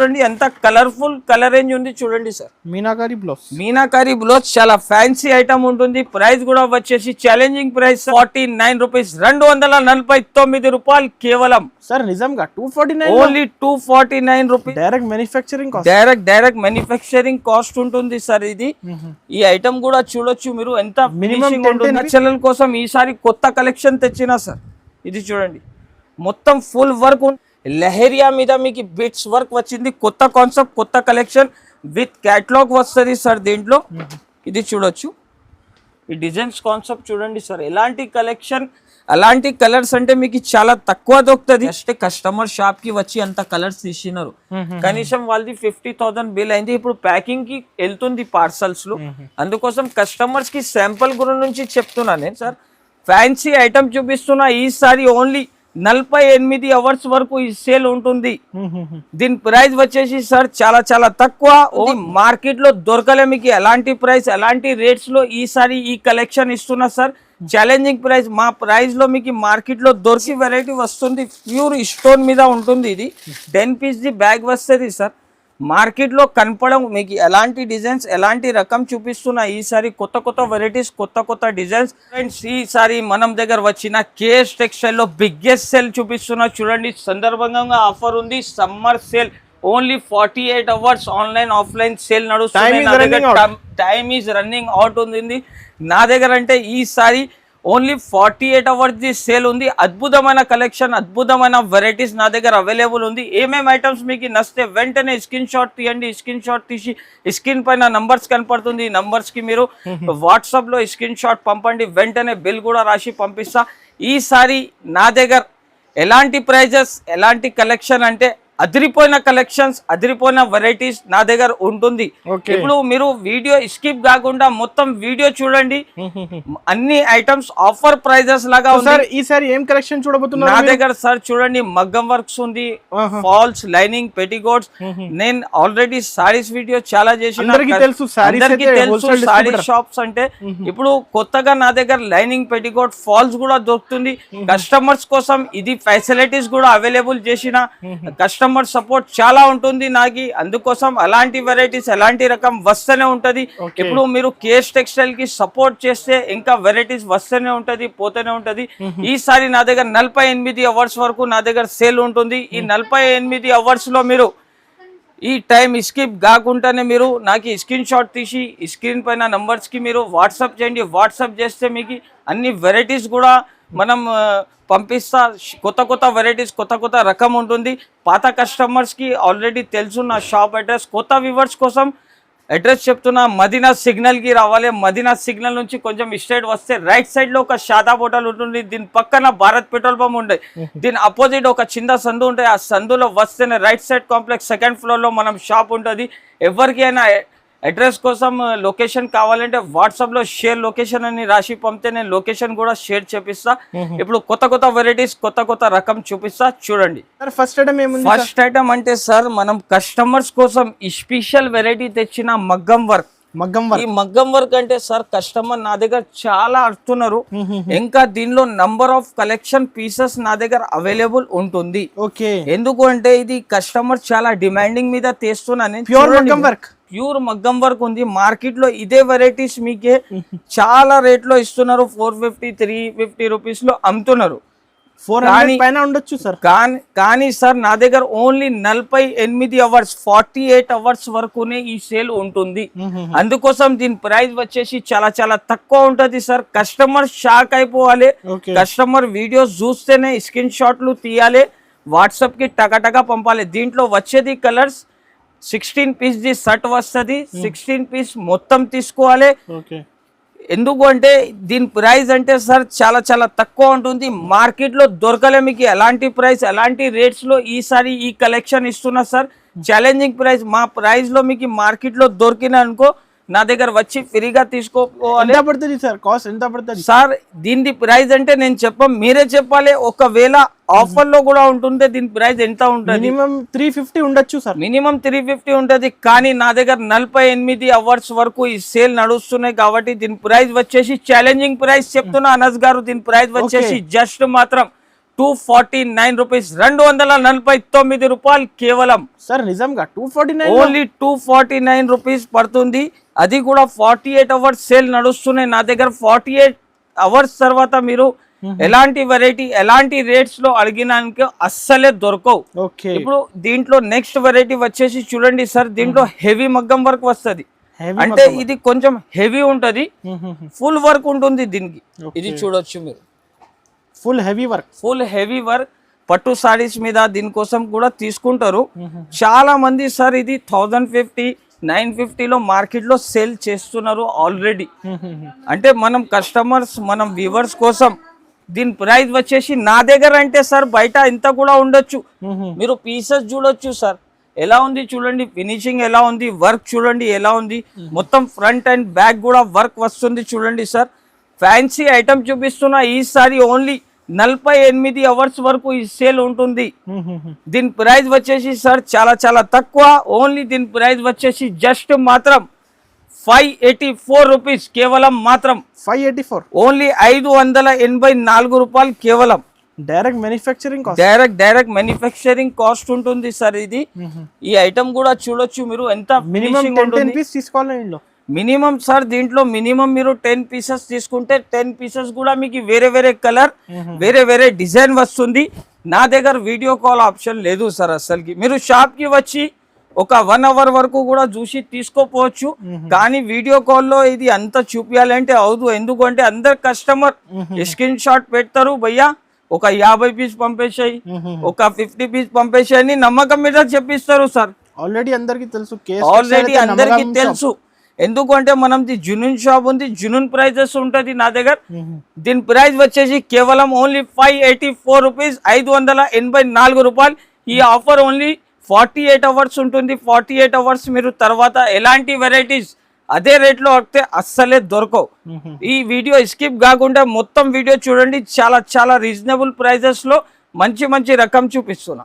చూడండి ఎంత colourful colour range ఉంది చూడండి సార్. మీనాకారి బ్లౌజ్ చాలా ఫ్యాన్సీ ఐటమ్ ఉంటుంది. ప్రైస్ కూడా వచ్చేసి ఛాలెంజింగ్ ప్రైస్ 49 రూపీస్, 249 రూపాయలు కేవలం సార్. నిజంగా 249, only 249 rupees. Direct manufacturing cost ఉంటుంది సార్. ఇది ఈ ఐటమ్ కూడా చూడొచ్చు మీరు ఎంత ఫినిషింగ్ ఉంటుంది. నచ్చల కోసం ఈసారి కొత్త కలెక్షన్ తెచ్చినా సార్. ఇది చూడండి మొత్తం ఫుల్ వర్క్, లెహరియా మీద మీకు బిట్స్ వర్క్ వచ్చింది. కొత్త కాన్సెప్ట్, కొత్త కలెక్షన్ విత్ క్యాటలాగ్ వస్తుంది సార్ దీంట్లో. ఇది చూడొచ్చు ఈ డిజైన్స్ కాన్సెప్ట్ చూడండి సార్. ఎలాంటి కలెక్షన్, అలాంటి కలర్స్ అంటే మీకు చాలా తక్కువ దొరుకుతుంది. జస్ట్ కస్టమర్ షాప్ కి వచ్చి అంత కలర్స్ తీసినారు, కనీసం వాళ్ళది 50,000 బిల్ అయింది. ఇప్పుడు ప్యాకింగ్ కి వెళ్తుంది పార్సల్స్ లో. అందుకోసం కస్టమర్స్ కి శాంపుల్ గురించి చెప్తున్నా నేను సార్. ఫ్యాన్సీ ఐటమ్ చూపిస్తున్నా. ఈసారి ఓన్లీ 48 అవర్స్ వరకు ఈ సేల్ ఉంటుంది. దీని ప్రైస్ వచ్చేసి సార్ చాలా చాలా తక్కువ. మార్కెట్ లో దొరకలే మీకు ఎలాంటి ప్రైస్, ఎలాంటి రేట్స్ లో ఈసారి ఈ కలెక్షన్ ఇస్తున్నా సార్. Challenging price. మా ప్రైస్ లో మీకు మార్కెట్ లో దొరికి వెరైటీ వస్తుంది. ప్యూర్ స్టోన్ మీద ఉంటుంది. ఇది 10 పీస్ ది బ్యాగ్ వస్తుంది సార్. మార్కెట్ లో కనపడం మీకు ఎలాంటి డిజైన్స్, ఎలాంటి రకం చూపిస్తున్నా. ఈసారి కొత్త కొత్త వెరైటీస్, కొత్త డిజైన్స్. ఫ్రెండ్స్ ఈసారి మనం దగ్గర వచ్చిన కేఎస్ టెక్స్టైల్ లో బిగ్గెస్ట్ సేల్ చూపిస్తున్నా చూడండి. సందర్భంగా ఆఫర్ ఉంది, summer sale. Only 48 hours online offline sale నడుస్తుంది. టైమ్ ఈజ్ రన్నింగ్ అవుట్ ఉంది నా దగ్గర. అంటే ఈసారి ఓన్లీ 48 అవర్స్ ది సేల్ ఉంది. అద్భుతమైన కలెక్షన్, అద్భుతమైన వెరైటీస్ నా దగ్గర అవైలబుల్ ఉంది. ఏమేమి ఐటమ్స్ మీకు నచ్చితే వెంటనే స్క్రీన్ షాట్ తీయండి. స్క్రీన్ షాట్ తీసి స్క్రీన్ పైన నంబర్స్ కనపడుతుంది. ఈ నంబర్స్ కి మీరు వాట్సాప్ లో స్క్రీన్ షాట్ పంపండి. వెంటనే బిల్ కూడా రాసి పంపిస్తా. ఈసారి నా దగ్గర ఎలాంటి ప్రైజెస్, ఎలాంటి కలెక్షన్ అంటే అదిరిపోయిన కలెక్షన్స్, అదిరిపోయిన వెరైటీస్ నా దగ్గర ఉంటుంది. ఇప్పుడు మీరు వీడియో స్కిప్ కాకుండా మొత్తం వీడియో చూడండి. అన్ని ఐటమ్స్ ఆఫర్ ప్రైజెస్ లాగా ఉంది. ఈసారి ఏం కలెక్షన్ చూడబోతున్నారు నా దగ్గర సార్? చూడండి మగ్గం వర్క్స్ ఉంది, ఫాల్స్, లైనింగ్, పెట్టికోట్స్. నేను ఆల్రెడీ సారీస్ వీడియో చాలా చేసిన, అందరికీ తెలుసు సారీ షాప్స్ అంటే. ఇప్పుడు కొత్తగా నా దగ్గర లైనింగ్, పెట్టికోట్, ఫాల్స్ కూడా దొరుకుతుంది. కస్టమర్స్ కోసం ఇది ఫెసిలిటీస్ కూడా అవైలబుల్ చేసిన. కస్టమర్ సపోర్ట్ చాలా ఉంటుంది నాకు. అందుకోసం అలాంటి వెరైటీస్, ఎలాంటి రకం వస్తూనే ఉంటది. ఇప్పుడు మీరు కేఎస్ టెక్స్టైల్ కి సపోర్ట్ చేస్తే ఇంకా వెరైటీస్ వస్తూనే ఉంటది, పోతూనే ఉంటది. ఈసారి నా దగ్గర 48 అవర్స్ వరకు నా దగ్గర సేల్ ఉంటుంది. ఈ 48 అవర్స్ లో మీరు ఈ టైం స్కిప్ కాకుండానే మీరు నాకు స్క్రీన్ షాట్ తీసి స్క్రీన్ పైన నంబర్స్ కి మీరు వాట్సాప్ చేయండి. వాట్సాప్ చేస్తే మీకు అన్ని వెరైటీస్ కూడా మనం పంపిస్తా. కొత్త వెరైటీస్, కొత్త రకం ఉంటుంది. పాత కస్టమర్స్ కి ఆల్రెడీ తెలుసు నా షాప్ అడ్రస్. కొత్త వ్యూవర్స్ కోసం అడ్రస్ చెప్తున్నా. మదీనా సిగ్నల్ కి రావాలి. మదీనా సిగ్నల్ నుంచి కొంచెం స్ట్రైట్ వస్తే రైట్ సైడ్ లో ఒక షాదాబ్ హోటల్ ఉంటుంది. దీని పక్కన భారత్ పెట్రోల్ పంప్ ఉంటాయి. దీని అపోజిట్ ఒక చిన్న సందు ఉంటాయి. ఆ సందులో వస్తేనే right side complex 2nd floor లో మనం షాప్ ఉంటుంది. ఎవరికైనా అడ్రస్ కోసం లొకేషన్ కావాలంటే వాట్సాప్ లో షేర్ లొకేషన్ అని రాసి పంపితే నేను లొకేషన్ కూడా షేర్ చేపిస్తా. ఇప్పుడు కొత్త వెరైటీస్, కొత్త రకం చూపిస్తా చూడండి. ఫస్ట్ ఐటమ్ అంటే సార్ మనం కస్టమర్స్ కోసం స్పెషల్ వెరైటీ తెచ్చిన మగ్గం వర్క్. ఈ మగ్గం వర్క్ అంటే సార్ కస్టమర్ నా దగ్గర చాలా అడుగుతున్నారు. ఇంకా దీనిలో నంబర్ ఆఫ్ కలెక్షన్ పీసెస్ నా దగ్గర అవైలబుల్ ఉంటుంది. ఎందుకు అంటే ఇది కస్టమర్ చాలా డిమాండింగ్ మీద తెస్తున్నాను. ప్యూర్ మగ్గం వర్క్ ఉంది. మార్కెట్ లో ఇదే వెరైటీస్ మీకే చాలా రేట్ లో ఇస్తున్నారు. 450, 350 రూపీస్ లో అమ్ముతున్నారు. 400 పైన ఉండొచ్చు సార్. కానీ సార్ నా దగ్గర ఓన్లీ 48 అవర్స్, 48 అవర్స్ వరకునే ఈ సేల్ ఉంటుంది. అందుకోసం దీని ప్రైస్ వచ్చేసి చాలా చాలా తక్కువ ఉంటది సార్. కస్టమర్ షాక్ అయిపోవాలి. కస్టమర్ వీడియోస్ చూస్తేనే స్క్రీన్ షాట్లు తీయాలి, వాట్సాప్ కి టకా పంపాలి. దీంట్లో వచ్చేది కలర్స్ 16 పీస్ ది షర్ట్ వస్తుంది. 16 పీస్ మొత్తం తీసుకోవాలి. ఎందుకు అంటే దీని ప్రైస్ అంటే సార్ చాలా చాలా తక్కువ ఉంటుంది. మార్కెట్ లో దొరకలే మీకు ఎలాంటి ప్రైస్, ఎలాంటి రేట్స్ లో ఈసారి ఈ కలెక్షన్ ఇస్తున్నా సార్. Challenging price. మా ప్రైస్ లో మీకు మార్కెట్ లో దొరికిన అనుకో నా దగ్గర వచ్చి ఫ్రీగా తీసుకోవాలి. ఎంత పడుతుంది సార్? కాస్ట్ ఎంత పడుతుంది సార్? దీని ప్రైస్ అంటే నేను మీరే చెప్పాలి. ఒకవేళ ఆఫర్ లో కూడా ఉంటుంది. దీని ప్రైస్ ఎంత ఉంటుంది? మినిమం 350 ఉండొచ్చు సార్. మినిమం 350 ఉంటది. కానీ నా దగ్గర 48 అవర్స్ వరకు ఈ సేల్ నడుస్తున్నాయి కాబట్టి దీని ప్రైస్ వచ్చేసి ఛాలెంజింగ్ ప్రైస్ చెప్తున్నా అనస్ గారు. దీని ప్రైస్ వచ్చేసి జస్ట్ మాత్రం 249 రూపీస్, 249 రూపాయలు కేవలం. సార్ నిజంగా 249 ఓన్లీ 249 రూపీస్ పడుతుంది. అది కూడా 48 అవర్స్ సేల్ నడుస్తున్నాయి నా దగ్గర. 48 అవర్స్ తర్వాత మీరు ఎలాంటి వెరైటీ ఎలాంటి రేట్స్ లో అడిగినానికి అస్సలే దొరకవు. ఓకే, ఇప్పుడు దీంట్లో నెక్స్ట్ వెరైటీ వచ్చేసి చూడండి సార్, దీంట్లో హెవీ మగ్గం వర్క్ వస్తుంది. అంటే ఇది కొంచెం హెవీ ఉంటది, ఫుల్ వర్క్ ఉంటుంది దీనికి. ఇది చూడొచ్చు మీరు, full heavy work, full heavy work పట్టు సారీస్ మీద దీనికోసం కూడా తీసుకుంటారు చాలా మంది. సార్ ఇది 1050 950 లో మార్కెట్ లో సేల్ చేస్తున్నారు ఆల్రెడీ. అంటే మనం కస్టమర్స్ మనం వ్యూవర్స్ కోసం దీని ప్రైస్ వచ్చేసి నా దగ్గర అంటే సార్ బయట ఇంత కూడా ఉండొచ్చు. మీరు పీసెస్ చూడొచ్చు సార్, ఎలా ఉంది చూడండి, ఫినిషింగ్ ఎలా ఉంది, వర్క్ చూడండి ఎలా ఉంది, మొత్తం ఫ్రంట్ అండ్ బ్యాక్ కూడా వర్క్ వస్తుంది చూడండి సార్. ఫ్యాన్సీ ఐటమ్ చూపిస్తున్నా. ఈసారి ఓన్లీ 48 అవర్స్ వరకు ఈ సేల్ ఉంటుంది. దీని ప్రైస్ వచ్చేసి సార్ చాలా చాలా తక్కువ. ఓన్లీ దీని ప్రైస్ వచ్చేసి జస్ట్ మాత్రం 584 రూపీస్ కేవలం. మాత్రం 584, ఓన్లీ 584 రూపాయలు కేవలం. Direct manufacturing cost, direct manufacturing cost ఉంటుంది సార్ ఇది. ఈ ఐటమ్ కూడా చూడొచ్చు మీరు ఎంత మినిమం 10 పీస్ తీసుకోవాలి ఇందులో. మినిమం సార్ దీంట్లో మినిమం మీరు 10 పీసెస్ తీసుకుంటే 10 పీసెస్ కూడా మీకు వేరే వేరే కలర్ వేరే వేరే డిజైన్ వస్తుంది. నా దగ్గర వీడియో కాల్ ఆప్షన్ లేదు సార్ అసలుకి. మీరు షాప్ కి వచ్చి ఒక 1 అవర్ వరకు కూడా చూసి తీసుకోపోవచ్చు. కానీ వీడియో కాల్లో ఇది అంతా చూపించాలంటే అవదు. ఎందుకంటే అందరు కస్టమర్ స్క్రీన్ షాట్ పెడతారు, భయ్యా ఒక 50 పీస్ పంపేసాయి, ఒక 50 పీస్ పంపేసాయి అని నమ్మకం మీద చెప్పిస్తారు సార్. ఆల్రెడీ అందరికి తెలుసు, ఆల్రెడీ అందరికి తెలుసు. ఎందుకంటే మనది జునూన్ షాప్ ఉంది, జునూన్ ప్రైజెస్ ఉంటది నా దగ్గర. దీని ప్రైస్ వచ్చేసి కేవలం ఓన్లీ 584 రూపీస్, 584 రూపాయలు. ఈ ఆఫర్ ఓన్లీ 48 అవర్స్ ఉంటుంది. 48 అవర్స్ మీరు తర్వాత ఎలాంటి వెరైటీస్ అదే రేట్ లో వస్తే అస్సలే దొరకవు. ఈ వీడియో స్కిప్ కాకుండా మొత్తం వీడియో చూడండి. చాలా చాలా రీజనబుల్ ప్రైజెస్ లో మంచి మంచి రకం చూపిస్తున్నా.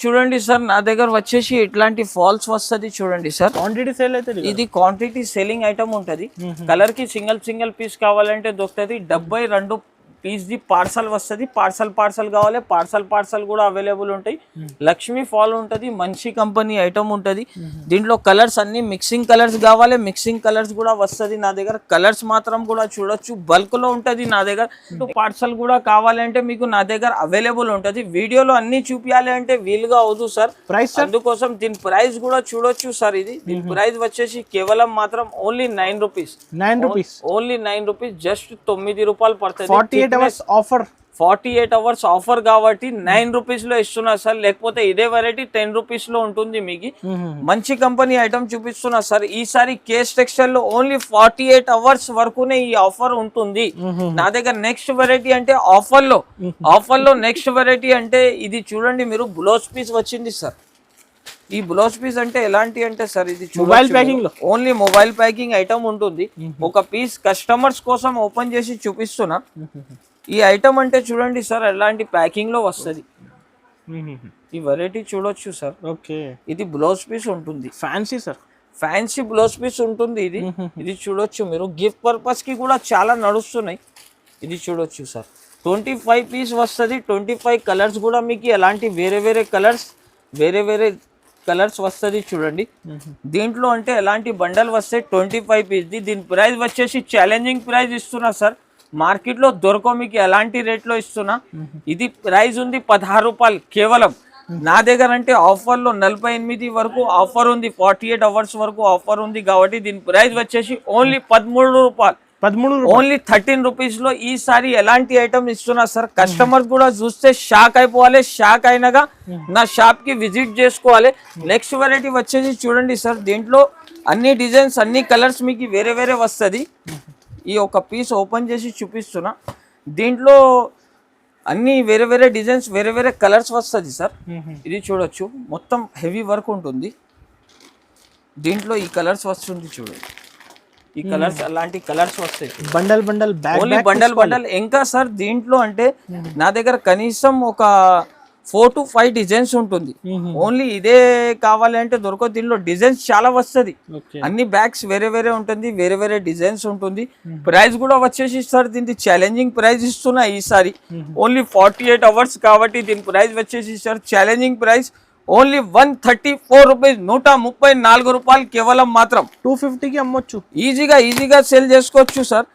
చూడండి సార్, నా దగ్గర వచ్చేసి ఇట్లాంటి ఫాల్స్ వస్తుంది చూడండి సార్. క్వాంటిటీ సేల్ అయితే ఇది క్వాంటిటీ సెల్లింగ్ ఐటమ్ ఉంటది. కలర్ కి సింగిల్ పీస్ కావాలంటే దొరుకుతుంది. 72 పీస్ ది పార్సల్ వస్తుంది. పార్సల్ కావాలి, పార్సల్ కూడా అవైలబుల్ ఉంటాయి. లక్ష్మీ ఫాల్ ఉంటుంది, మంచి కంపెనీ ఐటమ్ ఉంటుంది. దీంట్లో కలర్స్ అన్ని మిక్సింగ్ కలర్స్ కావాలి, మిక్సింగ్ కలర్స్ కూడా వస్తుంది నా దగ్గర. కలర్స్ మాత్రం కూడా చూడొచ్చు, బల్క్ లో ఉంటది నా దగ్గర. పార్సల్ కూడా కావాలంటే మీకు నా దగ్గర అవైలబుల్ ఉంటది. వీడియోలో అన్ని చూపించాలి అంటే వీలుగా అవదు సార్, ప్రైస్. అందుకోసం దీని ప్రైస్ కూడా చూడొచ్చు సార్. ఇది దీని ప్రైస్ వచ్చేసి కేవలం మాత్రం only 9 rupees, only 9 rupees, just 9 రూపాయలు పడుతుంది. 48 అవర్స్ ఆఫర్, 48 అవర్స్ ఆఫర్ కాబట్టి 9 రూపీస్ లో ఇస్తున్నా సార్. లేకపోతే ఇదే వెరైటీ 10 రూపీస్ లో ఉంటుంది మీకు. మంచి కంపెనీ ఐటమ్ చూపిస్తున్నా సార్. ఈసారి కేస్ టెక్స్టైల్ లో ఓన్లీ 48 అవర్స్ వరకునే ఈ ఆఫర్ ఉంటుంది నా దగ్గర. నెక్స్ట్ వెరైటీ అంటే ఆఫర్ లో నెక్స్ట్ వెరైటీ అంటే ఇది చూడండి మీరు, బ్లౌజ్ పీస్ వచ్చింది సార్. ఈ బ్లౌజ్ పీస్ అంటే ఎలాంటి అంటే సార్, ఇది మొబైల్ ప్యాకింగ్ లో ఓన్లీ మొబైల్ ప్యాకింగ్ ఐటమ్ ఉంటుంది. ఒక పీస్ కస్టమర్స్ కోసం ఓపెన్ చేసి చూపిస్తున్నా. ఈ ఐటమ్ అంటే చూడండి సార్, ఎలాంటి ప్యాకింగ్ లో వస్తుంది. ఈ వెరైటీ చూడొచ్చు సార్. ఓకే, ఇది బ్లౌజ్ పీస్ ఉంటుంది, fancy sir, fancy blouse piece ఉంటుంది ఇది. ఇది చూడొచ్చు మీరు, గిఫ్ట్ పర్పస్ కి కూడా చాలా నడుస్తున్నాయి. ఇది చూడొచ్చు సార్, 25 పీస్ వస్తుంది. 25 కలర్స్ కూడా మీకు ఎలాంటి వేరే వేరే కలర్స్ వస్తుంది చూడండి. దీంట్లో అంటే ఎలాంటి బండల్ వస్తాయి 25 పీస్ ది. దీని ప్రైస్ వచ్చేసి ఛాలెంజింగ్ ప్రైస్ ఇస్తున్నా సార్. మార్కెట్ లో దొరకవు మీకు ఎలాంటి రేట్ లో ఇస్తున్నా. ఇది ప్రైస్ ఉంది 16 రూపాయలు కేవలం. నా దగ్గర అంటే ఆఫర్ లో 48 వరకు ఆఫర్ ఉంది, 48 అవర్స్ వరకు ఆఫర్ ఉంది కాబట్టి దీని ప్రైస్ వచ్చేసి ఓన్లీ 13 రూపాయలు, ఓన్లీ 13 రూపీస్ లో ఈసారి ఎలాంటి ఐటమ్ ఇస్తున్నా సార్. కస్టమర్స్ కూడా చూస్తే షాక్ అయిపోవాలి, షాక్ అయినగా నా షాప్ కి విజిట్ చేసుకోవాలి. నెక్స్ట్ వెరైటీ వచ్చేసి చూడండి సార్, దీంట్లో అన్ని డిజైన్స్ అన్ని కలర్స్ మీకు వేరే వేరే వస్తుంది. ఈ ఒక పీస్ ఓపెన్ చేసి చూపిస్తున్నా. దీంట్లో అన్ని వేరే వేరే డిజైన్స్ వేరే వేరే కలర్స్ వస్తుంది సార్. ఇది చూడొచ్చు, మొత్తం హెవీ వర్క్ ఉంటుంది. దీంట్లో ఈ కలర్స్ వస్తుంది చూడండి. ఈ కలర్స్ అలాంటి కలర్స్ వస్తాయి, బండల్ ఓన్లీ బండల్. ఇంకా సార్ దీంట్లో అంటే నా దగ్గర కనీసం ఒక 4 to 5 డిజైన్స్ ఉంటుంది. ఓన్లీ ఇదే కావాలి అంటే దొరకదు. దీనిలో డిజైన్స్ చాలా వస్తుంది. ఓకే. అన్ని బ్యాగ్స్ వేరే వేరే ఉంటుంది, వేరే వేరే డిజైన్స్ ఉంటుంది. ప్రైస్ కూడా వచ్చేసి సార్ దీనికి ఛాలెంజింగ్ ప్రైస్ ఇస్తున్నా ఈసారి. ఓన్లీ 48 అవర్స్ కాబట్టి దీని ప్రైస్ వచ్చేసి sir challenging price only 134 rupees, 134 రూపాయలు కేవలం మాత్రం. 250కి అమ్మొచ్చు. ఈజీగా సేల్ చేసుకోవచ్చు సార్.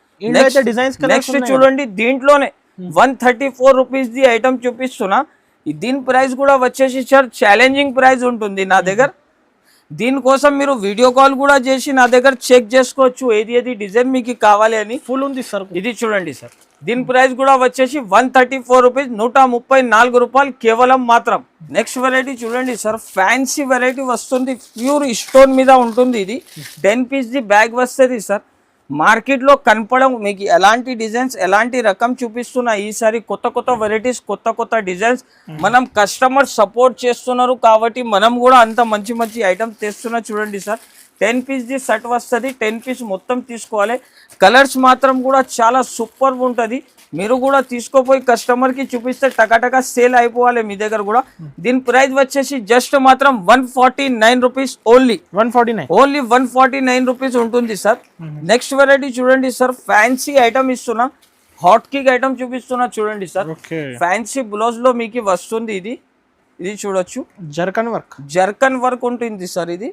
డిజైన్స్ నెక్స్ట్ చూడండి, దీంట్లోనే 134 రూపీస్ ది ఐటమ్ చూపిస్తున్నా. దీని ప్రైస్ కూడా వచ్చేసి సార్ ఛాలెంజింగ్ ప్రైస్ ఉంటుంది నా దగ్గర. దీనికోసం మీరు వీడియో కాల్ కూడా చేసి నా దగ్గర చెక్ చేసుకోవచ్చు ఏది డిజైన్ మీకు కావాలి అని. ఫుల్ ఉంది సార్. ఇది చూడండి సార్, దీని ప్రైస్ కూడా వచ్చేసి 134 రూపీస్, 134 రూపాయలు కేవలం మాత్రం. నెక్స్ట్ వెరైటీ చూడండి సార్, ఫ్యాన్సీ వెరైటీ వస్తుంది, ప్యూర్ స్టోన్ మీద ఉంటుంది. ఇది 10 పీస్ ది బ్యాగ్ వస్తుంది సార్. మార్కెట్లో కనపడం మీకు ఎలాంటి డిజైన్స్, ఎలాంటి రకం చూపిస్తున్నా ఈసారి. కొత్త వెరైటీస్, కొత్త డిజైన్స్. మనం కస్టమర్ సపోర్ట్ చేస్తున్నారు కాబట్టి మనం కూడా అంత మంచి ఐటమ్స్ తెస్తున్నా. చూడండి సార్, 10 పీస్ ది సెట్ వస్తుంది. 10 పీస్ మొత్తం తీసుకోవాలి. కలర్స్ మాత్రం కూడా చాలా సూపర్ ఉంటుంది. మీరు కూడా తీసుకోపోయి కస్టమర్కి చూపిస్తే టకాటకా సేల్ అయిపోవాలి మీ దగ్గర కూడా. దీని ప్రైస్ వచ్చేసి జస్ట్ మాత్రం 149 రూపీస్ ఓన్లీ. 149 ఓన్లీ 149 రూపీస్ ఉంటుంది సార్. నెక్స్ట్ వెరైటీ చూడండి సార్, ఫ్యాన్సీ ఐటమ్ ఇస్తున్నా, హాట్ కేక్ ఐటమ్ చూపిస్తున్నా. చూడండి సార్, ఫ్యాన్సీ బ్లౌజ్ లో మీకు వస్తుంది. ఇది చూడొచ్చు, జర్కన్ వర్క్ ఉంటుంది సార్. ఇది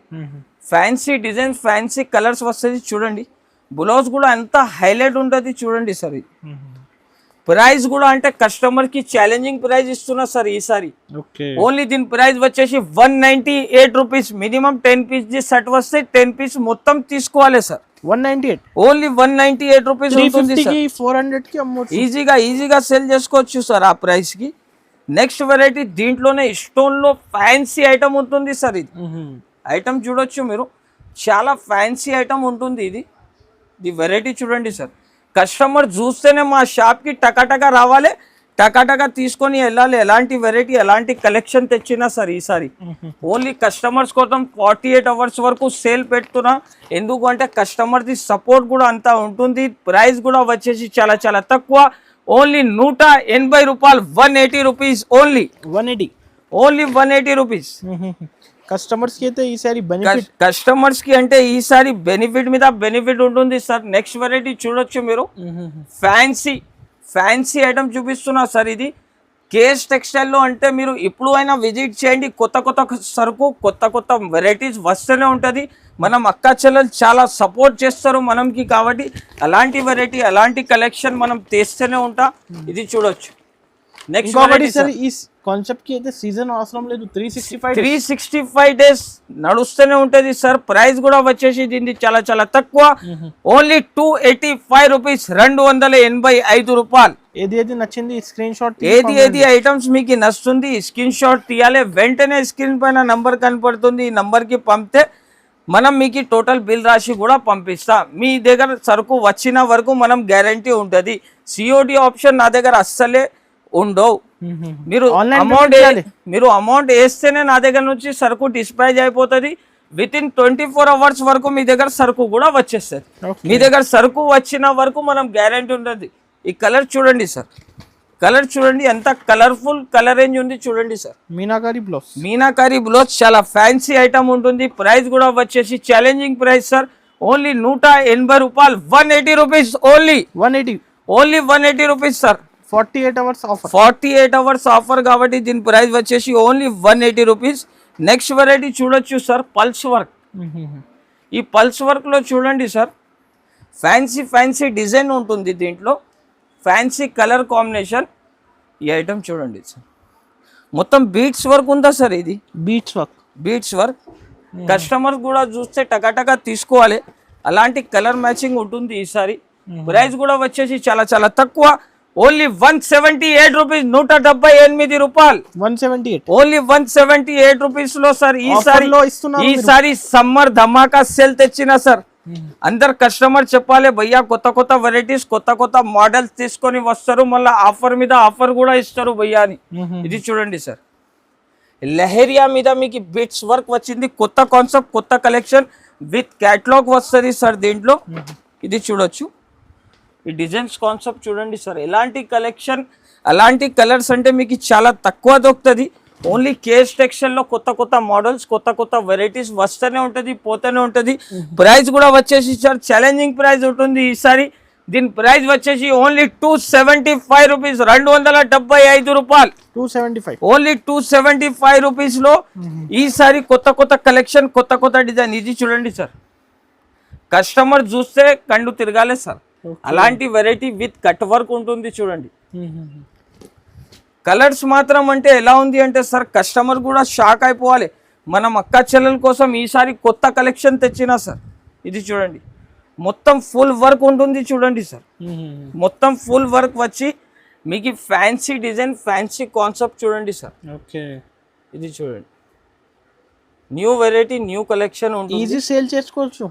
ఫ్యాన్సీ డిజైన్, ఫ్యాన్సీ కలర్స్ వస్తుంది. చూడండి, బ్లౌజ్ కూడా ఎంత హైలైట్ ఉంటుంది చూడండి సార్. ఇది ప్రైస్ కూడా అంటే కస్టమర్ కి ఛాలెంజింగ్ ప్రైస్ ఇస్తున్నా సార్ ఈసారి. ఓన్లీ దీని ప్రైస్ వచ్చేసి 198 రూపీస్. మినిమం 10 పీస్ ది సెట్ వస్తే 10 పీస్ మొత్తం తీసుకోవాలి సార్. 198 ఓన్లీ 198 రూపీస్ ఉంటుంది సార్. 400 కి అమ్మొచ్చు. ఈజీగా సేల్ చేసుకోవచ్చు సార్ ఆ ప్రైస్ కి. నెక్స్ట్ వెరైటీ దీంట్లోనే స్టోన్ లో ఫ్యాన్సీ ఐటమ్ ఉంటుంది సార్. ఇది ఐటమ్ చూడొచ్చు మీరు, చాలా ఫ్యాన్సీ ఐటమ్ ఉంటుంది. ఇది వెరైటీ చూడండి సార్. కస్టమర్ చూస్తేనే మా షాప్కి టకాటకా రావాలి, టకాటకా తీసుకొని వెళ్ళాలి. ఎలాంటి వెరైటీ, ఎలాంటి కలెక్షన్ తెచ్చినా సార్ ఈసారి. ఓన్లీ కస్టమర్స్ కోసం 48 అవర్స్ వరకు సేల్ పెడుతున్నా. ఎందుకు అంటే కస్టమర్ది సపోర్ట్ కూడా అంతా ఉంటుంది. ప్రైస్ కూడా వచ్చేసి చాలా తక్కువ. ఓన్లీ 180 రూపాయలు, 180 రూపీస్ ఓన్లీ. 180 రూపీస్. కస్టమర్స్ కి అయితే ఈసారి బెనిఫిట్, కస్టమర్స్ కి అంటే ఈసారి బెనిఫిట్ మీద బెనిఫిట్ ఉంటుంది సార్. నెక్స్ట్ వెరైటీ చూడొచ్చు మీరు, ఫ్యాన్సీ ఐటమ్ చూపిస్తున్నా సార్. ఇది కేఎస్ టెక్స్టైల్ లో అంటే మీరు ఇప్పుడు అయినా విజిట్ చేయండి. కొత్త సరుకు, కొత్త వెరైటీస్ వస్తూనే ఉంటుంది. మనం అక్క చెల్లెలు చాలా సపోర్ట్ చేస్తారు మనకి కాబట్టి అలాంటి వెరైటీ, అలాంటి కలెక్షన్ మనం తెస్తూనే ఉంటా. ఇది చూడొచ్చు. నెక్స్ట్ వెరైటీ సార్, ఈ కాన్సెప్ట్ కి అయితే సీజన్ అవసరం లేదు. 365 డేస్ నడుస్తూనే ఉంటది సార్. ప్రైస్ కూడా వచ్చేసి దీన్ని చాలా తక్కువ. ఓన్లీ 285 రూపీస్, 285 రూపాయలు. ఏది నచ్చింది స్క్రీన్ షాట్, ఏది ఐటమ్స్ మీకు నచ్చుతుంది స్క్రీన్ షాట్ తీయాలి. వెంటనే స్క్రీన్ పైన నంబర్ కనపడుతుంది, ఈ నంబర్ కి పంపితే మనం మీకు టోటల్ బిల్ రాసి కూడా పంపిస్తా. మీ దగ్గర సరుకు వచ్చిన వరకు మనం గ్యారంటీ ఉంటుంది. సిఓడి ఆప్షన్ నా దగ్గర అస్సలే ఉండవు. మీరు అమౌంట్ వేస్తేనే నా దగ్గర నుంచి సరుకు డిస్పాచ్ అయిపోతుంది. విత్ ఇన్ 24 అవర్స్ వరకు మీ దగ్గర సరుకు కూడా వచ్చేస్తుంది. మీ దగ్గర సరుకు వచ్చిన వరకు మనం గ్యారంటీ ఉంటుంది. ఈ కలర్ చూడండి సార్, కలర్ చూడండి ఎంత కలర్ఫుల్ కలర్ రేంజ్ ఉంది చూడండి సార్. మీనాకారి బ్లౌజ్ చాలా ఫ్యాన్సీ ఐటమ్ ఉంటుంది. ప్రైస్ కూడా వచ్చేసి ఛాలెంజింగ్ ప్రైస్ సార్. ఓన్లీ 180 రూపాయలు, 180 rupees only. 180 rupees sir. 48 hours offer కాబట్టి దీని ప్రైస్ వచ్చేసి ఓన్లీ 180 రూపీస్. నెక్స్ట్ వెరైటీ చూడొచ్చు సార్, పల్స్ వర్క్. ఈ పల్స్ వర్క్ లో చూడండి సార్, ఫ్యాన్సీ డిజైన్ ఉంటుంది. దీంట్లో ఫ్యాన్సీ కలర్ కాంబినేషన్. ఈ ఐటమ్ చూడండి సార్, మొత్తం బీట్స్ వర్క్ ఉందా సార్. ఇది బీట్స్ వర్క్. కస్టమర్ కూడా చూస్తే టకాటకా తీసుకోవాలి. అలాంటి కలర్ మ్యాచింగ్ ఉంటుంది ఈసారి. ప్రైస్ కూడా వచ్చేసి చాలా తక్కువ. ఓన్లీ 178 రూపీస్, 178 రూపాయలు. ఓన్లీ 178 రూపీస్ లో సార్ ఈసారి సమ్మర్ ధమాకా సేల్ తెచ్చిన సార్. అందరు కస్టమర్ చెప్పాలి భయ్యా కొత్త వెరైటీస్, కొత్త మోడల్స్ తీసుకొని వస్తారు, మళ్ళీ ఆఫర్ మీద ఆఫర్ కూడా ఇస్తారు భయ్యా అని. ఇది చూడండి సార్, లెహరియా మీద మీకు బిట్స్ వర్క్ వచ్చింది. కొత్త కాన్సెప్ట్, కొత్త కలెక్షన్ విత్ క్యాటలాగ్ వస్తుంది సార్ దీంట్లో. ఇది చూడొచ్చు, ఈ డిజైన్స్ కాన్సెప్ట్ చూడండి సార్. ఎలాంటి కలెక్షన్ అలాంటి కలర్స్ అంటే మీకు చాలా తక్కువ దొరుకుతుంది. ఓన్లీ కేస్ టెక్స్టైల్ లో కొత్త కొత్త మోడల్స్, కొత్త కొత్త వెరైటీస్ వస్తూనే ఉంటది, పోతూనే ఉంటది. ప్రైస్ కూడా వచ్చేసి సార్ ఛాలెంజింగ్ ప్రైస్ ఉంటుంది ఈసారి. దీని ప్రైస్ వచ్చేసి ఓన్లీ 275 రూపీస్, 275 రూపాయలు. 275 ఓన్లీ 275 రూపీస్ లో ఈసారి కొత్త కొత్త కలెక్షన్, కొత్త కొత్త డిజైన్. ఇది చూడండి సార్, కస్టమర్ చూస్తే కండు తిరగాలి సార్. అలాంటి వెరైటీ విత్ కట్ వర్క్ ఉంటుంది చూడండి. కలర్స్ మాత్రం అంటే ఎలా ఉంది అంటే సార్, కస్టమర్ కూడా షాక్ అయిపోవాలి. మనం అక్క చెల్లెల కోసం ఈసారి కొత్త కలెక్షన్ తెచ్చినా సార్. ఇది చూడండి, మొత్తం ఫుల్ వర్క్ ఉంటుంది చూడండి సార్. మొత్తం ఫుల్ వర్క్ వచ్చి మీకు ఫ్యాన్సీ డిజైన్, ఫ్యాన్సీ కాన్సెప్ట్ చూడండి సార్. ఓకే, ఇది చూడండి, న్యూ వెరైటీ, న్యూ కలెక్షన్ ఉంటుంది. ఈజీ సేల్ చేసుకోవచ్చు,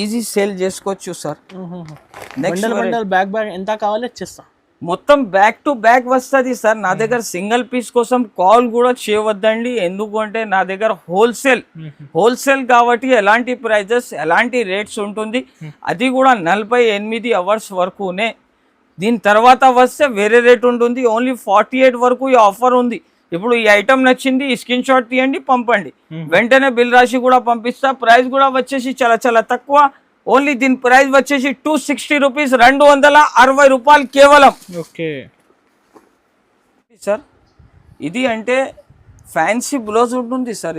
ఈజీ సేల్ చేసుకోవచ్చు సార్. నెక్స్ట్ బ్యాగ్ ఎంత కావాలో ఇచ్చేస్తా. మొత్తం బ్యాక్ టు బ్యాక్ వస్తుంది సార్. నా దగ్గర సింగిల్ పీస్ కోసం కాల్ కూడా చేయవద్దండి, ఎందుకంటే నా దగ్గర హోల్సేల్ కాబట్టి ఎలాంటి ప్రైజెస్, ఎలాంటి రేట్స్ ఉంటుంది. అది కూడా 48 అవర్స్ వరకునే. దీని తర్వాత వస్తే వేరే రేట్ ఉంటుంది. ఓన్లీ 48 వరకు ఈ ఆఫర్ ఉంది. ఇప్పుడు ఈ ఐటమ్ నచ్చింది, ఈ స్క్రీన్ షాట్ తీయండి, పంపండి, వెంటనే బిల్ రాసి కూడా పంపిస్తా. ప్రైస్ కూడా వచ్చేసి చాలా చాలా తక్కువ. ఓన్లీ దీని ప్రైస్ వచ్చేసి 260 రూపీస్, 260 రూపాయలు కేవలం. ఓకే సార్, ఇది అంటే ఫ్యాన్సీ బ్లౌజ్ ఉంటుంది సార్.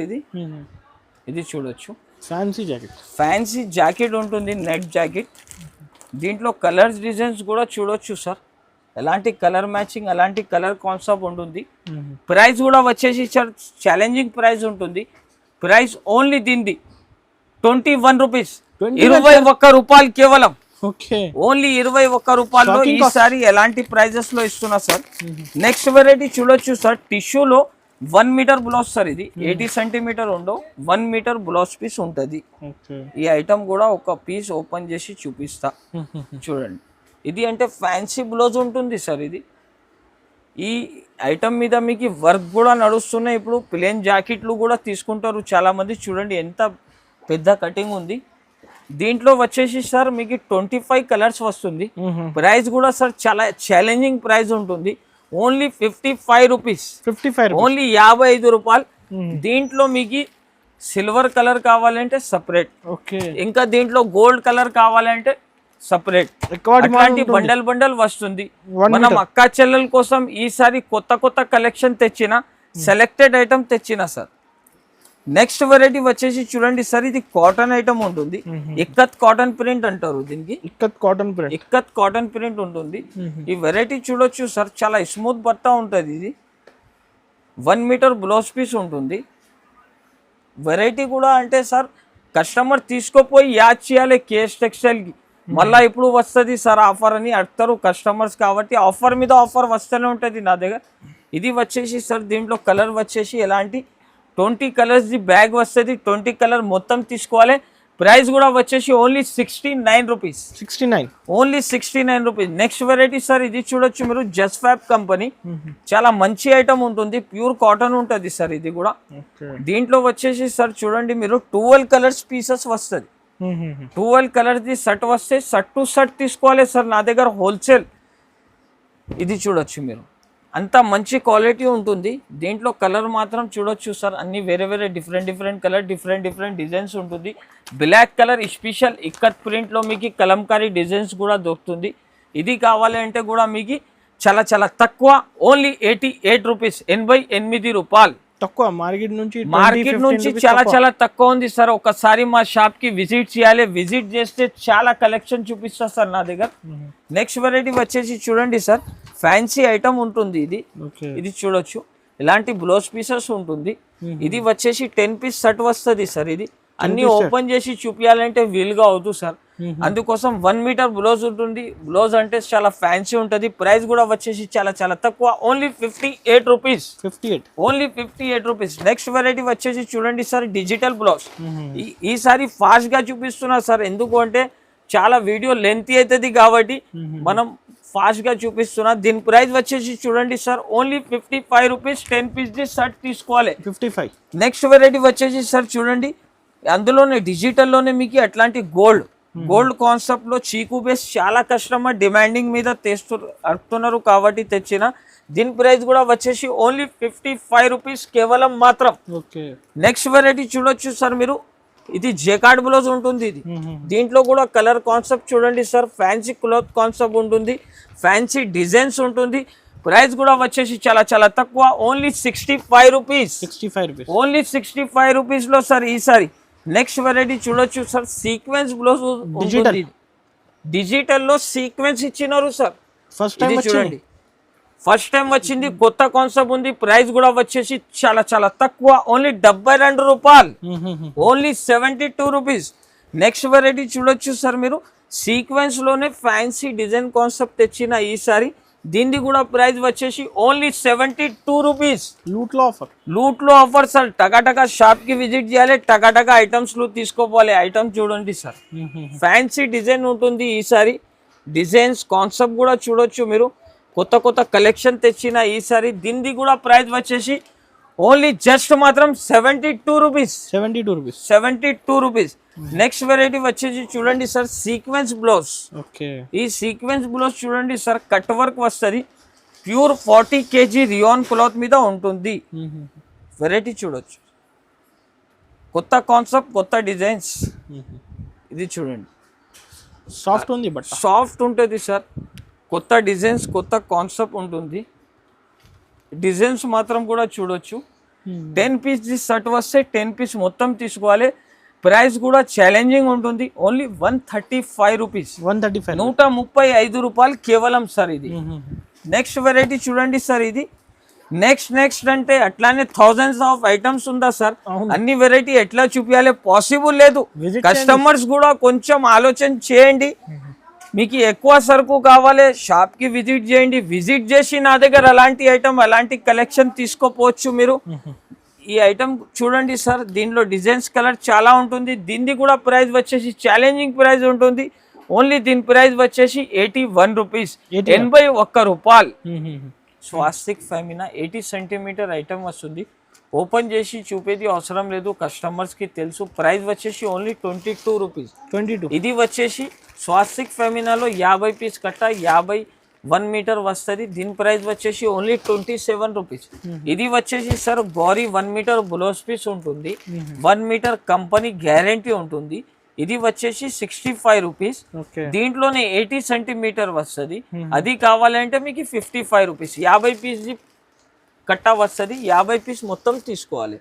ఇది చూడొచ్చు, ఫ్యాన్సీ జాకెట్ ఉంటుంది, నెట్ జాకెట్. దీంట్లో కలర్స్, డిజైన్స్ కూడా చూడొచ్చు సార్. ఎలాంటి కలర్ మ్యాచింగ్, ఎలాంటి కలర్ కాన్సెప్ట్ ఉంటుంది. ప్రైస్ కూడా వచ్చేసి ఛాలెంజింగ్ ప్రైస్ ఉంటుంది. ప్రైస్ ఓన్లీ దీనిది 21 రూపీస్, 21 రూపాయలు కేవలం. ఓన్లీ 21 రూపాయల్లో ఈసారి ఎలాంటి ప్రైజెస్ లో ఇస్తున్నా సార్. నెక్స్ట్ వెరైటీ చూడొచ్చు సార్, టిష్యూలో 1 మీటర్ బ్లౌజ్ సార్. ఇది 80 సెంటీమీటర్ ఉండవు, 1 మీటర్ బ్లౌజ్ పీస్ ఉంటుంది. ఈ ఐటమ్ కూడా ఒక పీస్ ఓపెన్ చేసి చూపిస్తా చూడండి. ఇది అంటే ఫ్యాన్సీ బ్లౌజ్ ఉంటుంది సార్. ఈ ఐటమ్ మీద మీకు వర్క్ కూడా నడుస్తున్నాయి. ఇప్పుడు ప్లేన్ జాకెట్లు కూడా తీసుకుంటారు చాలా మంది. చూడండి ఎంత పెద్ద కటింగ్ ఉంది. దీంట్లో వచ్చేసి సార్ మీకు 25 కలర్స్ వస్తుంది. ప్రైస్ కూడా సార్ చాలా ఛాలెంజింగ్ ప్రైస్ ఉంటుంది. ఓన్లీ 55 రూపీస్, ఓన్లీ 55 రూపాయలు. దీంట్లో మీకు సిల్వర్ కలర్ కావాలంటే సపరేట్, ఇంకా దీంట్లో గోల్డ్ కలర్ కావాలంటే సపరేట్. అట్లాంటి బండల్ వస్తుంది. మనం అక్కా చెల్లెల కోసం ఈసారి కొత్త కలెక్షన్ తెచ్చిన, సెలెక్టెడ్ ఐటమ్ తెచ్చిన సార్. నెక్స్ట్ వెరైటీ వచ్చేసి చూడండి సార్, ఇది కాటన్ ఐటమ్ ఉంటుంది. ఇక్కత్ కాటన్ ప్రింట్ అంటారు దీనికి. ఇక్కత్ కాటన్ ప్రింట్ ఉంటుంది. ఈ వెరైటీ చూడొచ్చు సార్, చాలా స్మూత్ బట్ట ఉంటుంది. ఇది 1 మీటర్ బ్లౌజ్ పీస్ ఉంటుంది. వెరైటీ కూడా అంటే సార్, కస్టమర్ తీసుకోపోయి యాడ్ చేయాలి కేఎస్ టెక్స్టైల్కి. మళ్ళీ ఇప్పుడు వస్తుంది సార్ ఆఫర్ అని అడుగుతారు కస్టమర్స్, కాబట్టి ఆఫర్ మీద ఆఫర్ వస్తూనే ఉంటుంది నా దగ్గర. ఇది వచ్చేసి సార్, దీంట్లో కలర్ వచ్చేసి ఎలాంటి 20 కలర్స్ ది బ్యాగ్ వస్తుంది. 20 కలర్ మొత్తం తీసుకోవాలి. ప్రైస్ కూడా వచ్చేసి only 69 rupees, only 69 rupees. Next variety sir, ఇది చూడొచ్చు మీరు, జస్ట్ ఫ్యాబ్ కంపెనీ. చాలా మంచి ఐటమ్ ఉంటుంది, ప్యూర్ కాటన్ ఉంటుంది సార్. ఇది కూడా దీంట్లో వచ్చేసి సార్ చూడండి మీరు, 12 కలర్స్ పీసెస్ వస్తుంది. 12 కలర్స్ ది షర్ట్ వస్తే షర్ట్ టు షర్ట్ తీసుకోవాలి సార్ నా దగ్గర హోల్సేల్. ఇది చూడొచ్చు మీరు, అంత మంచి క్వాలిటీ ఉంటుంది. దీంట్లో కలర్ మాత్రం చూడొచ్చు సార్, అన్ని వేరే డిఫరెంట్ కలర్, డిఫరెంట్ డిజైన్స్ ఉంటుంది. బ్లాక్ కలర్ స్పెషల్ ఇక్కత్ ప్రింట్లో మీకు కలంకారీ డిజైన్స్ కూడా దొరుకుతుంది. ఇది కావాలంటే కూడా మీకు చాలా తక్కువ, ఓన్లీ 88 రూపీస్, 88 రూపాయలు తక్కువ. మార్కెట్ నుంచి చాలా తక్కువ ఉంది సార్. ఒకసారి మా షాప్ కి విజిట్ చేయాలి, విజిట్ చేస్తే చాలా కలెక్షన్ చూపిస్తా సార్ నా దగ్గర. నెక్స్ట్ వెరైటీ వచ్చేసి చూడండి సార్, ఫ్యాన్సీ ఐటమ్ ఉంటుంది. ఇది చూడొచ్చు, ఇలాంటి బ్లౌజ్ పీసెస్ ఉంటుంది. ఇది వచ్చేసి 10 పీస్ షర్ట్ వస్తుంది సార్. ఇది అన్ని ఓపెన్ చేసి చూపించాలంటే వీలుగా అవుతుంది సార్. అందుకోసం 1 మీటర్ బ్లౌజ్ ఉంటుంది. బ్లౌజ్ అంటే చాలా ఫ్యాన్సీ ఉంటుంది. ప్రైస్ కూడా వచ్చేసి చాలా తక్కువ, only 58 rupees, only 58 rupees. Next variety వచ్చేసి చూడండి సార్, డిజిటల్ బ్లౌజ్. ఈసారి ఫాస్ట్ గా చూపిస్తున్నా సార్, ఎందుకు అంటే చాలా వీడియో లెంత్ అవుతుంది కాబట్టి మనం ఫాస్ట్ గా చూపిస్తున్నా. దీని ప్రైస్ వచ్చేసి చూడండి సార్, ఓన్లీ 55 రూపీస్. 10 పీస్ ది షర్ట్ తీసుకోవాలి, 55. నెక్స్ట్ వెరైటీ వచ్చేసి సార్ చూడండి, అందులోనే డిజిటల్లోనే మీకు అట్లాంటి గోల్డ్ గోల్డ్ కాన్సెప్ట్ లో చీకు బేస్ చాలా కస్టమర్ డిమాండింగ్ మీద అడుగుతున్నారు కాబట్టి తెచ్చిన. దీని ప్రైస్ కూడా వచ్చేసి ఓన్లీ 55 రూపీస్ కేవలం మాత్రం. ఓకే, నెక్స్ట్ వెరైటీ చూడొచ్చు సార్ మీరు, ఇది జేకార్డ్ బ్లౌజ్ ఉంటుంది. ఇది దీంట్లో కూడా కలర్ కాన్సెప్ట్ చూడండి సార్, ఫ్యాన్సీ క్లాత్ కాన్సెప్ట్ ఉంటుంది, ఫ్యాన్సీ డిజైన్స్ ఉంటుంది. ప్రైస్ కూడా వచ్చేసి చాలా చాలా తక్కువ, only 65 rupees. 65 rupees, only 65 rupees లో సార్ ఈసారి. నెక్స్ట్ వెరైటీ చూడొచ్చు సార్, సీక్వెన్స్ బ్లౌజ్ డిజిటల్ లో సీక్వెన్స్ ఇచ్చినారు సార్. ఫస్ట్ టైం చూడండి, ఫస్ట్ టైం వచ్చింది, కొత్త కాన్సెప్ట్ ఉంది. ప్రైస్ కూడా వచ్చేసి చాలా చాలా తక్కువ, ఓన్లీ 72 రూపాయలు, ఓన్లీ 72 రూపీస్. నెక్స్ట్ వెరైటీ చూడొచ్చు సార్ మీరు, సీక్వెన్స్ లోనే ఫ్యాన్సీ డిజైన్ కాన్సెప్ట్ తెచ్చిన ఈసారి. దీనిది కూడా ప్రైస్ వచ్చేసి ఓన్లీ 72 రూపీస్. లూట్ లో ఆఫర్ సార్. టకాటకా షాప్ కి విజిట్ చేయాలి, టకాటకా ఐటమ్స్ తీసుకోవాలి. ఐటమ్స్ చూడండి సార్, ఫ్యాన్సీ డిజైన్ ఉంటుంది ఈసారి. డిజైన్స్ కాన్సెప్ట్ కూడా చూడొచ్చు మీరు, కొత్త కొత్త కలెక్షన్ తెచ్చిన ఈసారి. దీనిది కూడా ప్రైస్ వచ్చేసి ఓన్లీ జస్ట్ మాత్రం 72 రూపీస్. 72 రూపీస్. నెక్స్ట్ వెరైటీ వచ్చేసి చూడండి సార్, సీక్వెన్స్ బ్లౌజ్. ఈ సీక్వెన్స్ బ్లౌజ్ చూడండి సార్, కట్ వర్క్ వస్తుంది, ప్యూర్ 40 kg రియాన్ క్లాత్ మీద ఉంటుంది. వెరైటీ చూడొచ్చు, కొత్త కాన్సెప్ట్, కొత్త డిజైన్స్. ఇది చూడండి, సాఫ్ట్ ఉంటుంది సార్, కొత్త డిజైన్స్, కొత్త కాన్సెప్ట్ ఉంటుంది. డిజైన్స్ మాత్రం కూడా చూడొచ్చు. 10 పీస్ షర్ట్ వస్తే 10 పీస్ మొత్తం తీసుకోవాలి. ప్రైస్ కూడా ఛాలెంజింగ్ ఉంటుంది, ఓన్లీ 135 రూపీస్. 135 రూపాయలు కేవలం సార్ ఇది. నెక్స్ట్ వెరైటీ చూడండి సార్, ఇది నెక్స్ట్ అంటే అట్లానే థౌజండ్స్ ఆఫ్ ఐటమ్స్ ఉందా సార్, అన్ని వెరైటీ ఎట్లా చూపించాలి పాసిబుల్ లేదు. కస్టమర్స్ కూడా కొంచెం ఆలోచన చేయండి. మీకు ఎక్కువ సరుకు కావాలి, షాప్ కి విజిట్ చేయండి. విజిట్ చేసి నా దగ్గర అలాంటి ఐటమ్, అలాంటి కలెక్షన్ తీసుకోపోవచ్చు మీరు. ఈ ఐటమ్ చూడండి సార్, దీనిలో డిజైన్స్ కలర్ చాలా ఉంటుంది. దీన్ని కూడా ప్రైస్ వచ్చేసి ఛాలెంజింగ్ ప్రైస్ ఉంటుంది. ఓన్లీ దీని ప్రైస్ వచ్చేసి 81 రూపీస్, 81 రూపాయలు. స్వాస్తిక్ ఫెమినా 80 సెంటీమీటర్ ఐటమ్ వస్తుంది. ఓపెన్ చేసి చూపేది అవసరం లేదు, కస్టమర్స్ కి తెలుసు. ప్రైస్ వచ్చేసి ఓన్లీ 22 రూపీస్. ఇది వచ్చేసి స్వాస్తిక్ ఫెమినాలో 50 పీస్ కట్ట, 51 మీటర్ వస్తుంది. దీని ప్రైస్ వచ్చేసి ఓన్లీ 27 రూపీస్. ఇది వచ్చేసి sir Gauri 1 meter blouse piece ఉంటుంది, 1 మీటర్ కంపెనీ గ్యారంటీ ఉంటుంది. ఇది వచ్చేసి 65 రూపీస్. దీంట్లోనే 80 సెంటీమీటర్ వస్తుంది. అది కావాలంటే మీకు 55 రూపీస్. 50 పీస్ కట్ట వస్తుంది, 50 పీస్ మొత్తం తీసుకోవాలి.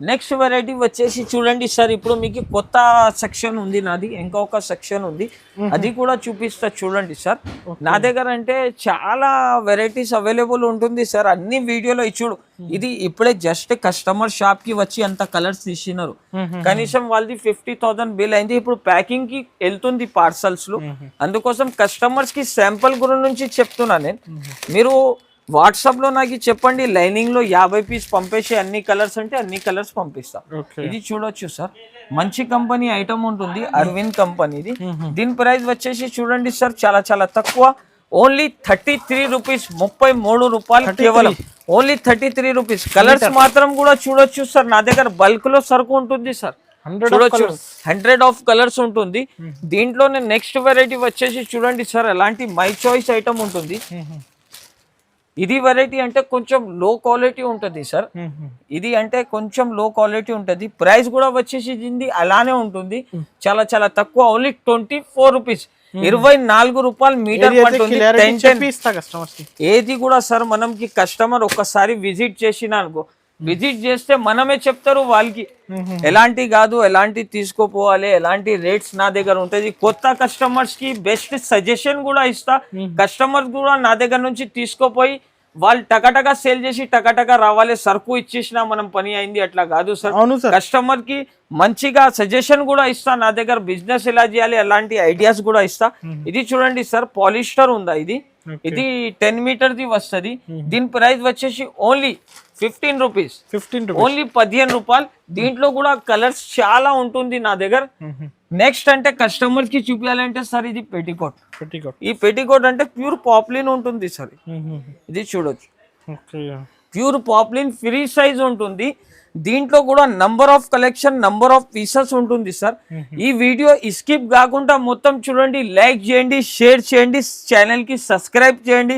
నెక్స్ట్ వెరైటీ వచ్చేసి చూడండి సార్, ఇప్పుడు మీకు కొత్త సెక్షన్ ఉంది నాది, ఇంకొక సెక్షన్ ఉంది, అది కూడా చూపిస్తా చూడండి సార్. నా దగ్గర అంటే చాలా వెరైటీస్ అవైలబుల్ ఉంటుంది సార్, అన్ని వీడియోలో చూడు. ఇది ఇప్పుడే జస్ట్ కస్టమర్ షాప్ కి వచ్చి అంత కలర్స్ తీసినారు, కనీసం వాళ్ళది 50,000 బిల్ అయింది. ఇప్పుడు ప్యాకింగ్ కి వెళ్తుంది పార్సల్స్ లో, అందుకోసం కస్టమర్స్ కి శాంపుల్ గురించి చెప్తున్నా నేను. మీరు వాట్సాప్ లో నాకు చెప్పండి, లైనింగ్ లో 50 పీస్ పంపేసి అన్ని కలర్స్ అంటే అన్ని కలర్స్ పంపిస్తా. ఇది చూడొచ్చు సార్, మంచి కంపెనీ ఐటమ్ ఉంటుంది, అరవింద్ కంపెనీది. దీని ప్రైస్ వచ్చేసి చూడండి సార్, చాలా చాలా తక్కువ, ఓన్లీ 33 రూపీస్, 33 రూపాయలు కేవలం, ఓన్లీ 33 రూపీస్. కలర్స్ మాత్రం కూడా చూడొచ్చు సార్, నా దగ్గర బల్క్ లో సరుకు ఉంటుంది సార్, చూడొచ్చు 100 ఆఫ్ కలర్స్ ఉంటుంది. దీంట్లోనే నెక్స్ట్ వెరైటీ వచ్చేసి చూడండి సార్, అలాంటి మై చాయిస్ ఐటమ్ ఉంటుంది. ఇది వెరైటీ అంటే కొంచెం లో క్వాలిటీ ఉంటుంది సార్, ఇది అంటే కొంచెం లో క్వాలిటీ ఉంటుంది. ప్రైస్ కూడా వచ్చేసి దీన్ని అలానే ఉంటుంది, చాలా చాలా తక్కువ, ఓన్లీ 24 రూపీస్, 24 రూపాయలు మీటర్ పడుతుంది. ఏది కూడా సార్ మనకి కస్టమర్ ఒక్కసారి విజిట్ చేసిన అనుకో, విజిట్ చేస్తే మనమే చెప్తారు వాళ్ళకి ఎలాంటి కాదు, ఎలాంటి తీసుకోపోవాలి, ఎలాంటి రేట్స్ నా దగ్గర ఉంటుంది. కొత్త కస్టమర్స్ కి బెస్ట్ సజెషన్ కూడా ఇస్తా. కస్టమర్స్ కూడా నా దగ్గర నుంచి తీసుకోపోయి వాళ్ళు టకటగా సేల్ చేసి టకటగా రావాలి, సరుకు ఇచ్చేసినా మనం పని అయింది, అట్లా కాదు సార్. కస్టమర్ కి మంచిగా సజెషన్ కూడా ఇస్తా, నా దగ్గర బిజినెస్ ఎలా చేయాలి అలాంటి ఐడియాస్ కూడా ఇస్తా. ఇది చూడండి సార్, పాలిస్టర్ ఉందా, ఇది 10 మీటర్ ది వస్తుంది. దీని ప్రైస్ వచ్చేసి ఓన్లీ 15 రూపీస్, ఓన్లీ 15 రూపాయలు. దీంట్లో కూడా కలర్స్ చాలా ఉంటుంది నా దగ్గర. నెక్స్ట్ అంటే కస్టమర్ కి చూపించాలంటే సార్, ఇది పెట్టికోట్. ఈ పెట్టికోట్ అంటే ప్యూర్ పాప్లిన్ ఉంటుంది సార్, ఇది చూడొచ్చు, ప్యూర్ పాప్లిన్ ఫ్రీ సైజ్ ఉంటుంది. దీంట్లో కూడా number of collection, number of pieces ఉంటుంది సార్. ఈ వీడియో స్కిప్ కాకుండా మొత్తం చూడండి, లైక్ చేయండి, షేర్ చేయండి, ఛానల్ కి సబ్స్క్రైబ్ చేయండి.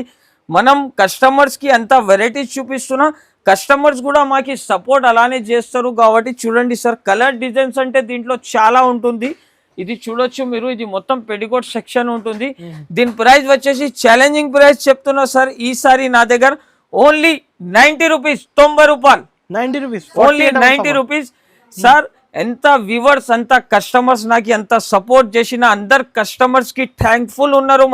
మనం కస్టమర్స్ కి అంత వెరైటీస్ చూపిస్తున్నా, కస్టమర్స్ కూడా మాకి సపోర్ట్ అలానే చేస్తారు. కాబట్టి చూడండి సార్, కలర్ డిజైన్స్ అంటే దీంట్లో చాలా ఉంటుంది. ఇది చూడొచ్చు మీరు, ఇది మొత్తం పెడికోట్ సెక్షన్ ఉంటుంది. దీని ప్రైస్ వచ్చేసి ఛాలెంజింగ్ ప్రైస్ చెప్తున్నా సార్. ఈసారి నా దగ్గర ఓన్లీ 90 రూపీస్, 90 రూపాయలు, 90 రూపీస్, ఓన్లీ 90 రూపీస్ సార్. ఎంత వ్యూవర్స్, అంత కస్టమర్స్ నాకు ఎంత సపోర్ట్ చేసిన అందరు కస్టమర్స్ కి థ్యాంక్ఫుల్ ఉన్నారు.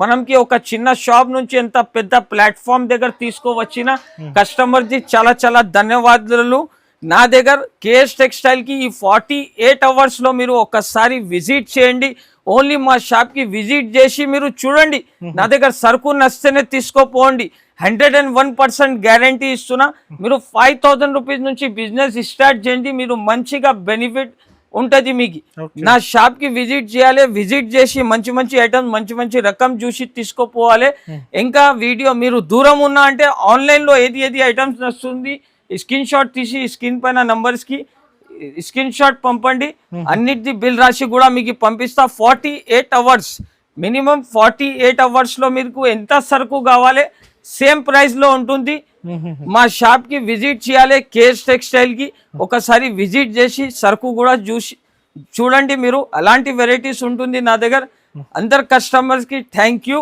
మనంకి ఒక చిన్న షాప్ నుంచి ఎంత పెద్ద ప్లాట్ఫామ్ దగ్గర తీసుకోవచ్చిన కస్టమర్ కి చాలా చాలా ధన్యవాదాలు. నా దగ్గర కేఎస్ టెక్స్టైల్ కి ఈ 48 అవర్స్ లో మీరు ఒకసారి విజిట్ చేయండి. ఓన్లీ మా షాప్ కి విజిట్ చేసి మీరు చూడండి, నా దగ్గర సరుకు నచ్చితేనే తీసుకోపోండి. 101% గ్యారంటీ ఇస్తున్నా. మీరు 5000 రూపీస్ నుంచి బిజినెస్ స్టార్ట్ చేయండి, మీరు మంచిగా బెనిఫిట్ ఉంటది మీకు. నా షాప్ కి విజిట్ చేయాలి, విజిట్ చేసి మంచి మంచి ఐటమ్స్, మంచి మంచి రకం చూసి తీసుకోపోవాలి. ఇంకా వీడియో మీరు దూరం ఉన్నా అంటే ఆన్లైన్ లో ఏది ఐటమ్స్ నచ్చుతుంది స్క్రీన్ షాట్ తీసి స్క్రీన్ పైన నంబర్స్ కి స్క్రీన్ షాట్ పంపండి. అన్నిటి బిల్ రాసి కూడా మీకు పంపిస్తా. 48 అవర్స్, మినిమం 48 అవర్స్ లో మీకు ఎంత సరుకు కావాలి సేమ్ ప్రైస్ లో ఉంటుంది. మా షాప్ కి విజిట్ చేయాలి, కేఎస్ టెక్స్టైల్ కి ఒకసారి విజిట్ చేసి సరుకు కూడా చూడండి. మీరు అలాంటి వెరైటీస్ ఉంటుంది నా దగ్గర. అందరు కస్టమర్స్ కి థ్యాంక్ యూ.